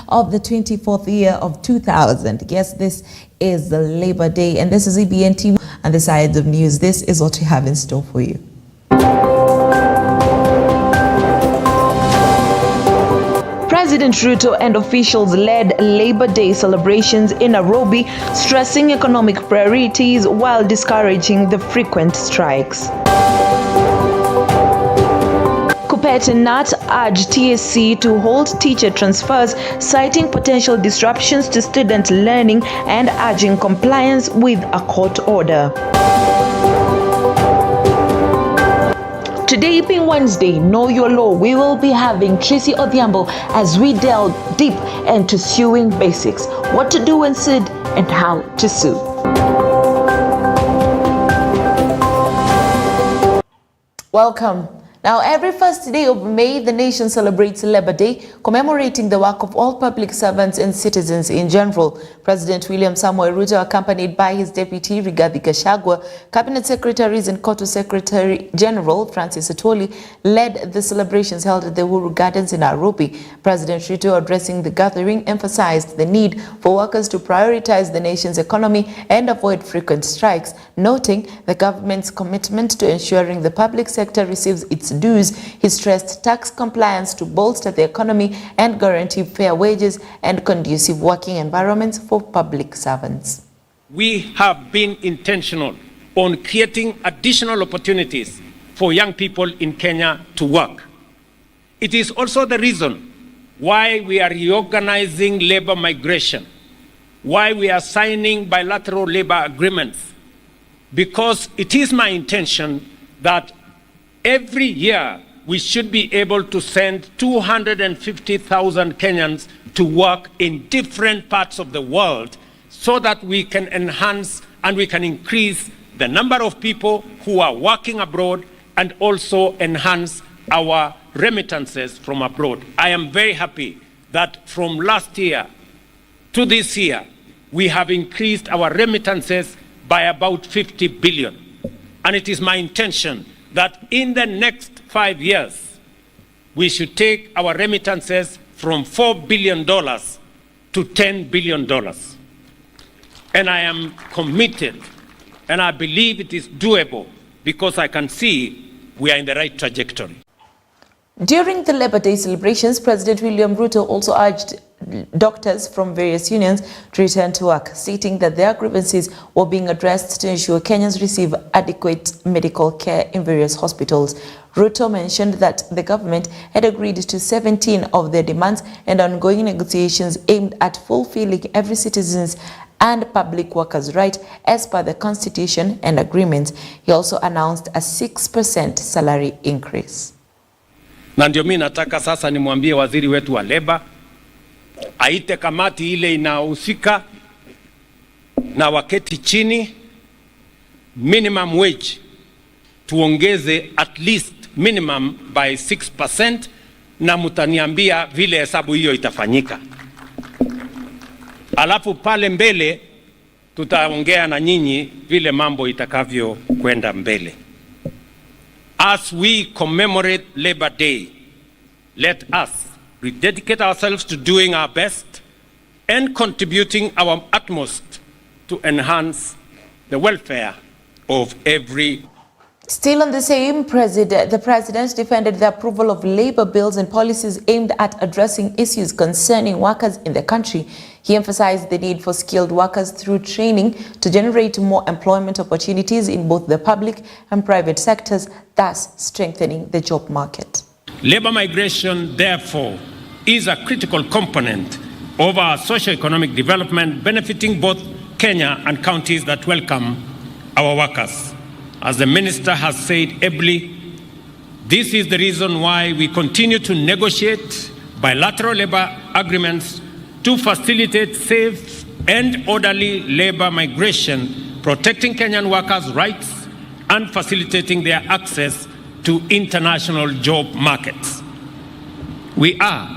of the 24th year of 2000. Yes, this is the Labor Day, and this is EBN TV and the Sides of News. This is what we have in store for you. President Ruto and officials led Labor Day celebrations in Nairobi, stressing economic priorities while discouraging the frequent strikes. Kuppet and Nat urged TSC to hold teacher transfers, citing potential disruptions to student learning and urging compliance with a court order. Today being Wednesday, Know Your Law, we will be having Tracy Odhiambo as we delve deep into suing basics, what to do when sued and how to sue. Welcome. Now, every first day of May, the nation celebrates Labor Day, commemorating the work of all public servants and citizens in general. President William Samoei Ruto, accompanied by his deputy Rigathi Gachagua, cabinet secretaries and Court Secretary General Francis Atwoli, led the celebrations held at the Uhuru Gardens in Nairobi. President Ruto, addressing the gathering, emphasized the need for workers to prioritize the nation's economy and avoid frequent strikes, noting the government's commitment to ensuring the public sector receives its dues. He stressed tax compliance to bolster the economy and guarantee fair wages and conducive working environments for public servants. We have been intentional on creating additional opportunities for young people in Kenya to work. It is also the reason why we are reorganizing labor migration, why we are signing bilateral labor agreements, because it is my intention that every year we should be able to send 250,000 Kenyans to work in different parts of the world so that we can enhance and we can increase the number of people who are working abroad and also enhance our remittances from abroad. I am very happy that from last year to this year, we have increased our remittances by about 50 billion. And it is my intention that in the next 5 years, we should take our remittances from $4 billion to $10 billion. And I am committed, and I believe it is doable, because I can see we are in the right trajectory. During the Labor Day celebrations, President William Ruto also urged doctors from various unions to return to work, stating that their grievances were being addressed to ensure Kenyans receive adequate medical care in various hospitals. Ruto mentioned that the government had agreed to 17 of their demands and ongoing negotiations aimed at fulfilling every citizen's and public workers' right as per the constitution and agreements. He also announced a 6% salary increase. Na ndio mimi nataka sasa nimwambie waziri wetu wa leba aite kamati ile inahusika na waketi chini, minimum wage tuongeze at least minimum by 6%, na mutaniambia vile hesabu hiyo itafanyika. Alafu pale mbele tutaongea na nyinyi vile mambo itakavyo kwenda mbele. As we commemorate Labor Day, let us rededicate ourselves to doing our best and contributing our utmost to enhance the welfare of every. Still on the same, the president defended the approval of labor bills and policies aimed at addressing issues concerning workers in the country. He emphasized the need for skilled workers through training to generate more employment opportunities in both the public and private sectors, thus strengthening the job market. Labor migration, therefore, is a critical component of our socio-economic development, benefiting both Kenya and counties that welcome our workers. As the minister has said ably, this is the reason why we continue to negotiate bilateral labor agreements to facilitate safe and orderly labor migration, protecting Kenyan workers' rights and facilitating their access to international job markets. We are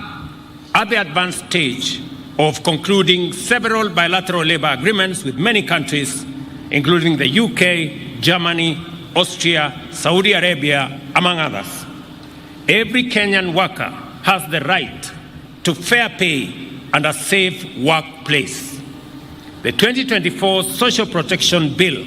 at the advanced stage of concluding several bilateral labor agreements with many countries, including the UK, Germany, Austria, Saudi Arabia, among others. Every Kenyan worker has the right to fair pay and a safe workplace. The 2024 Social Protection Bill,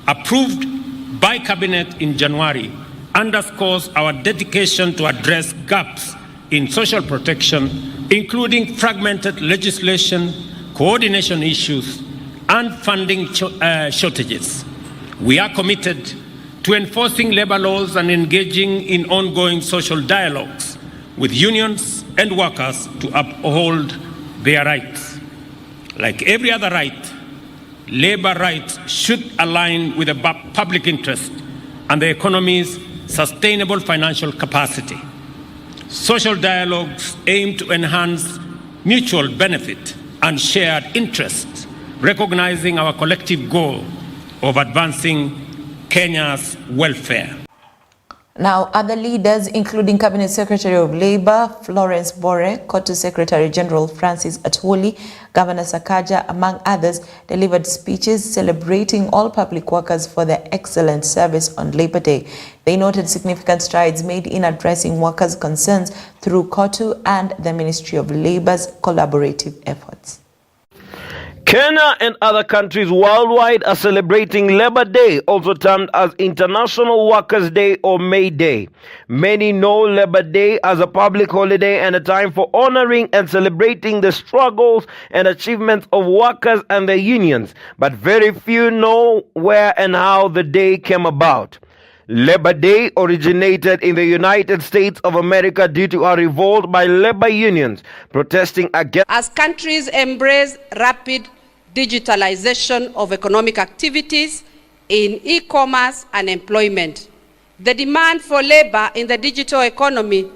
approved by Cabinet in January, underscores our dedication to address gaps in social protection, including fragmented legislation, coordination issues, and funding shortages. We are committed to enforcing labor laws and engaging in ongoing social dialogues with unions and workers to uphold their rights. Like every other right, labor rights should align with the public interest and the economy's sustainable financial capacity. Social dialogues aim to enhance mutual benefit and shared interests, recognizing our collective goal of advancing Kenya's welfare. Now, other leaders, including Cabinet Secretary of Labour, Florence Bore, COTU Secretary General Francis Atwoli, Governor Sakaja, among others, delivered speeches celebrating all public workers for their excellent service on Labour Day. They noted significant strides made in addressing workers' concerns through COTU and the Ministry of Labour's collaborative efforts. Kenya and other countries worldwide are celebrating Labor Day, also termed as International Workers' Day or May Day. Many know Labor Day as a public holiday and a time for honoring and celebrating the struggles and achievements of workers and their unions, but very few know where and how the day came about. Labor Day originated in the United States of America due to a revolt by labor unions protesting against. As countries embrace rapid digitalization of economic activities in e-commerce and employment, the demand for labor in the digital economy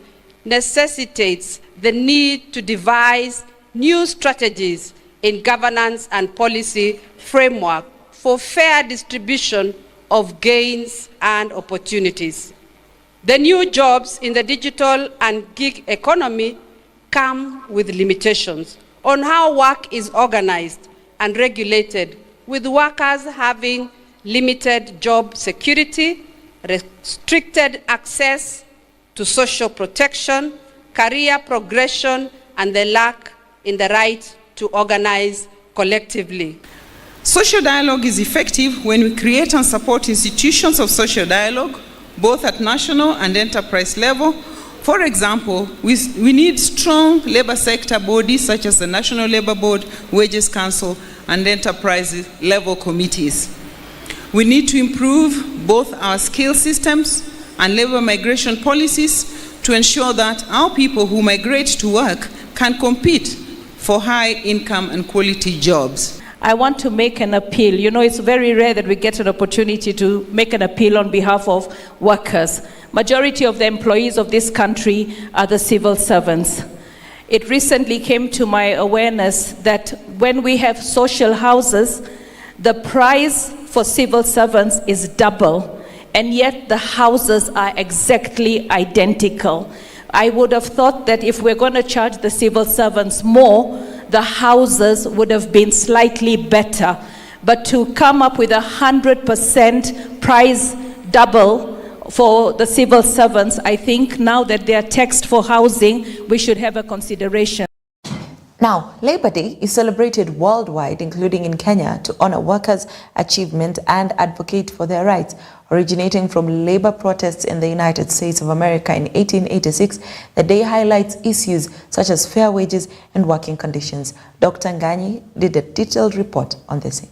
necessitates the need to devise new strategies in governance and policy framework for fair distribution of gains and opportunities. The new jobs in the digital and gig economy come with limitations on how work is organized and regulated, with workers having limited job security, restricted access to social protection, career progression, and the lack in the right to organize collectively. Social dialogue is effective when we create and support institutions of social dialogue, both at national and enterprise level. For example, we need strong labor sector bodies such as the National Labor Board, Wages Council, and enterprise level committees. We need to improve both our skill systems and labor migration policies to ensure that our people who migrate to work can compete for high income and quality jobs. I want to make an appeal. You know, it's very rare that we get an opportunity to make an appeal on behalf of workers. Majority of the employees of this country are the civil servants. It recently came to my awareness that when we have social houses, the price for civil servants is double, and yet the houses are exactly identical. I would have thought that if we're going to charge the civil servants more, the houses would have been slightly better. But to come up with 100% price double for the civil servants, I think now that they are taxed for housing, we should have a consideration. Now, Labor Day is celebrated worldwide, including in Kenya, to honor workers' achievement and advocate for their rights. Originating from labor protests in the United States of America in 1886, the day highlights issues such as fair wages and working conditions. Dr. Nganyi did a detailed report on this.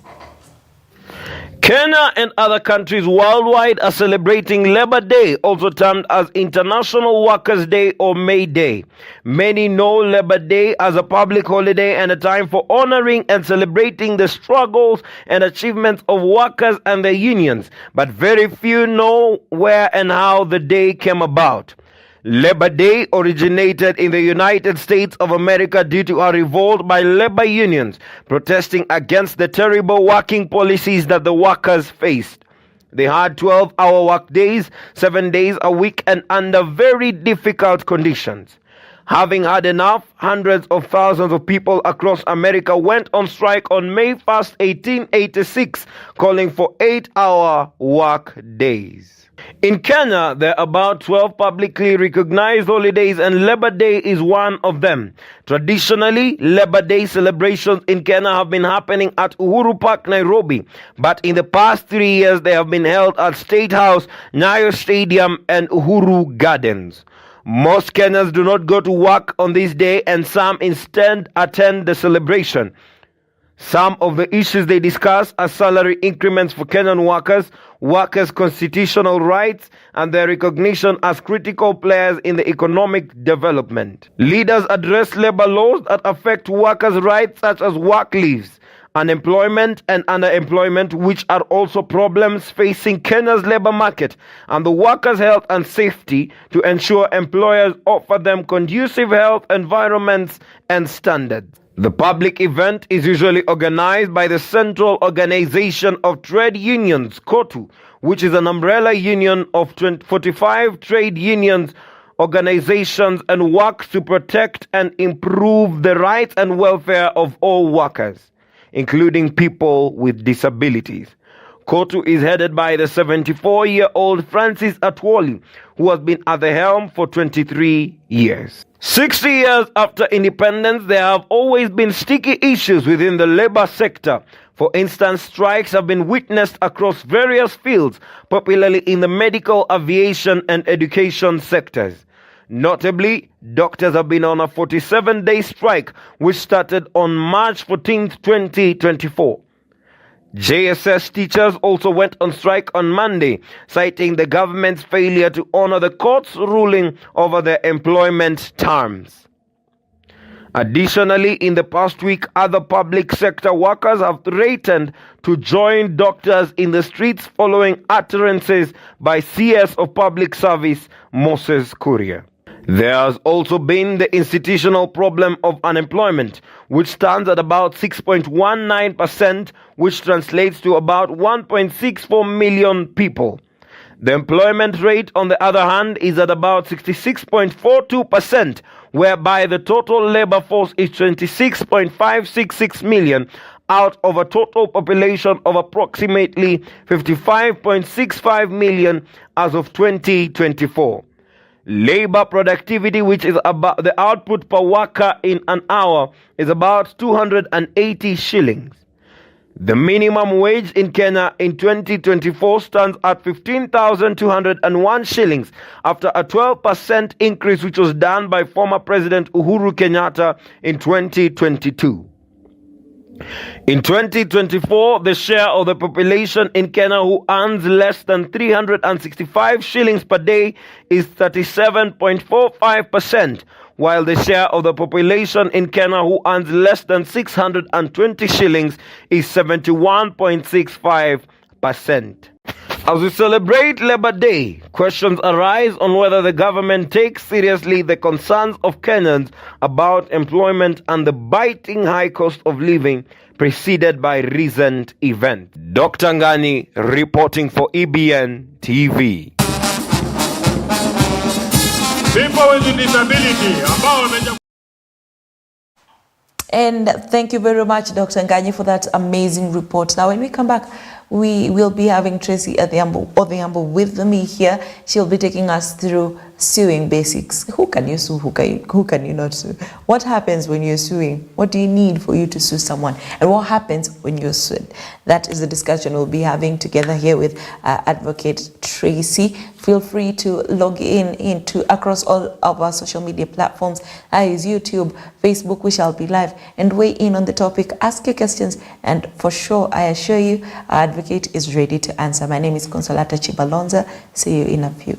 Kenya and other countries worldwide are celebrating Labor Day, also termed as International Workers' Day or May Day. Many know Labor Day as a public holiday and a time for honoring and celebrating the struggles and achievements of workers and their unions, but very few know where and how the day came about. Labor Day originated in the United States of America due to a revolt by labor unions protesting against the terrible working policies that the workers faced. They had 12-hour work days, 7 days a week, and under very difficult conditions. Having had enough, hundreds of thousands of people across America went on strike on May 1st, 1886, calling for 8-hour work days. In Kenya, there are about 12 publicly recognized holidays, and Labor Day is one of them. Traditionally, Labor Day celebrations in Kenya have been happening at Uhuru Park, Nairobi, but in the past 3 years, they have been held at State House, Nyayo Stadium, and Uhuru Gardens. Most Kenyans do not go to work on this day, and some instead attend the celebration. Some of the issues they discuss are salary increments for Kenyan workers, workers' constitutional rights, and their recognition as critical players in the economic development. Leaders address labor laws that affect workers' rights, such as work leaves, unemployment and underemployment, which are also problems facing Kenya's labor market, and the workers' health and safety to ensure employers offer them conducive health environments and standards. The public event is usually organized by the Central Organization of Trade Unions, KOTU, which is an umbrella union of 45 trade unions, organizations, and works to protect and improve the rights and welfare of all workers, including people with disabilities. KOTU is headed by the 74-year-old Francis Atwoli, who has been at the helm for 23 years. 60 years after independence, there have always been sticky issues within the labor sector. For instance, strikes have been witnessed across various fields, particularly in the medical, aviation, and education sectors. Notably, doctors have been on a 47-day strike, which started on March 14, 2024. JSS teachers also went on strike on Monday, citing the government's failure to honor the court's ruling over their employment terms. Additionally, in the past week, other public sector workers have threatened to join doctors in the streets following utterances by CS of Public Service Moses Kuria. There has also been the institutional problem of unemployment, which stands at about 6.19%, which translates to about 1.64 million people. The employment rate, on the other hand, is at about 66.42%, whereby the total labor force is 26.566 million out of a total population of approximately 55.65 million as of 2024. Labor productivity, which is about the output per worker in an hour, is about 280 shillings. The minimum wage in Kenya in 2024 stands at 15,201 shillings after a 12% increase which was done by former President Uhuru Kenyatta in 2022. In 2024, the share of the population in Kenya who earns less than 365 shillings per day is 37.45%, while the share of the population in Kenya who earns less than 620 shillings is 71.65%. As we celebrate Labor Day, questions arise on whether the government takes seriously the concerns of Kenyans about employment and the biting high cost of living preceded by recent events. Dr. Ngani reporting for EBN TV. People with disability ambao And thank you very much, Dr. Ngani, for that amazing report. Now, when we come back, we will be having Tracy Odhiambo with me here. She'll be taking us through suing basics. Who can you sue? Who can you not sue? What happens when you're suing? What do you need for you to sue someone? And what happens when you're sued? That is the discussion we'll be having together here with Advocate Tracy. Feel free to log into across all of our social media platforms. That is YouTube, Facebook. We shall be live and weigh in on the topic. Ask your questions, and for sure, I assure you, our advocate is ready to answer. My name is Consolata Chibalonza. See you in a few.